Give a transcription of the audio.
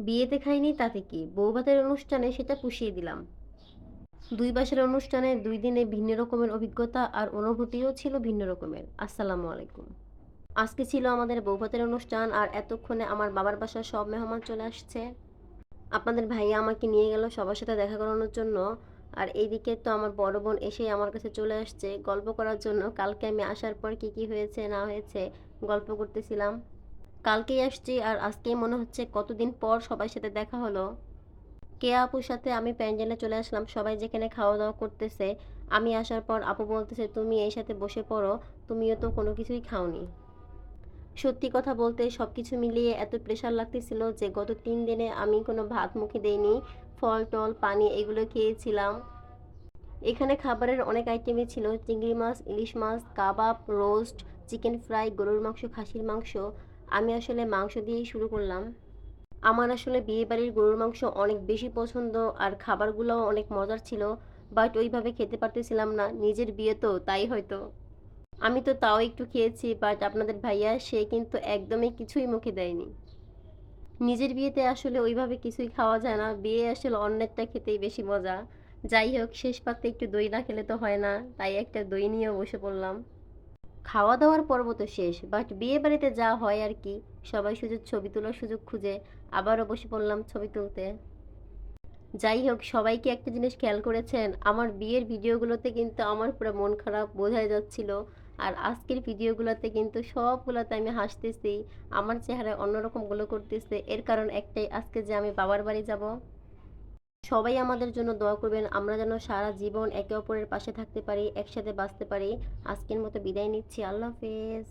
বিয়েতে খাইনি তাতে কি, বউ ভাতের অনুষ্ঠানে সেটা পুষিয়ে দিলাম। দুই বাসার অনুষ্ঠানে ২ দিনে ভিন্ন রকমের অভিজ্ঞতা আর অনুভূতিও ছিল ভিন্ন রকমের। আসসালামু আলাইকুম। আজকে ছিল আমাদের বউ ভাতের অনুষ্ঠান আর এতক্ষণে আমার বাবার বাসার সব মেহমান চলে আসছে। আপনাদের ভাইয়া আমাকে নিয়ে গেল সবার সাথে দেখা করানোর জন্য। আর এইদিকে তো আমার বড় বোন এসেই আমার কাছে চলে আসছে গল্প করার জন্য। কালকে আমি আসার পর কি কি হয়েছে না হয়েছে গল্প করতেছিলাম। কালকেই আসছি আর আজকেই মনে হচ্ছে কতদিন পর সবার সাথে দেখা হলো। কেয়া আপুর সাথে আমি প্যান্ডেলে চলে আসলাম, সবাই যেখানে খাওয়া দাওয়া করতেছে। আমি আসার পর আপু বলতেছে তুমি এই সাথে বসে পড়ো, তুমিও তো কোনো কিছুই খাওনি। সত্যি কথা বলতে সব কিছু মিলিয়ে এত প্রেশার লাগতেছিল যে গত 3 দিনে আমি কোনো ভাত মুখে দেইনি। ফল টল পানি এগুলো খেয়েছিলাম। এখানে খাবারের অনেক আইটেমই ছিল, চিংড়ি মাছ, ইলিশ মাছ, কাবাব, রোস্ট, চিকেন ফ্রাই, গরুর মাংস, খাসির মাংস। আমি আসলে মাংস দিয়েই শুরু করলাম। আমার আসলে বিয়েবাড়ির গরুর মাংস অনেক বেশি পছন্দ আর খাবারগুলোও অনেক মজার ছিল। বাট ওইভাবে খেতে পারতেছিলাম না, নিজের বিয়ে তো তাই হয়তো। আমি তো তাও একটু খেয়েছি, বাট আপনাদের ভাইয়া সে কিন্তু একদমই কিছুই মুখে দেয়নি। নিজের বিয়েতে আসলে ওইভাবে কিছুই খাওয়া যায় না, বিয়ে আসলে অন্যেরটা খেতেই বেশি মজা। যাই হোক, শেষ পাতে একটু দই না খেলে তো হয় না, তাই একটা দই নিয়েও বসে পড়লাম। খাওয়া দাওয়ার পর্ব তো শেষ, বাট বিয়ে বাড়িতে যা হয় আর কি, সবাই শুধু ছবি তোলার সুযোগ খুঁজে। আবারও বসে পড়লাম ছবি তুলতে। যাই হোক, সবাইকে একটা জিনিস খেয়াল করেছেন, আমার বিয়ের ভিডিওগুলোতে কিন্তু আমার পুরো মন খারাপ বোঝাই যাচ্ছিল। আর আজকের ভিডিওগুলোতে কিন্তু সবগুলোতে আমি হাসতেছি, আমার চেহারায় অন্যরকম গুলো করতেছে। এর কারণ একটাই, আজকে যে আমি বাবার বাড়ি যাব। সবাই আমাদের জন্য দোয়া করবেন, আমরা যেন সারা জীবন একে অপরের পাশে থাকতে পারি, একসাথে বাঁচতে পারি। আজকের মতো বিদায় নিচ্ছি, আল্লাহ হাফেজ।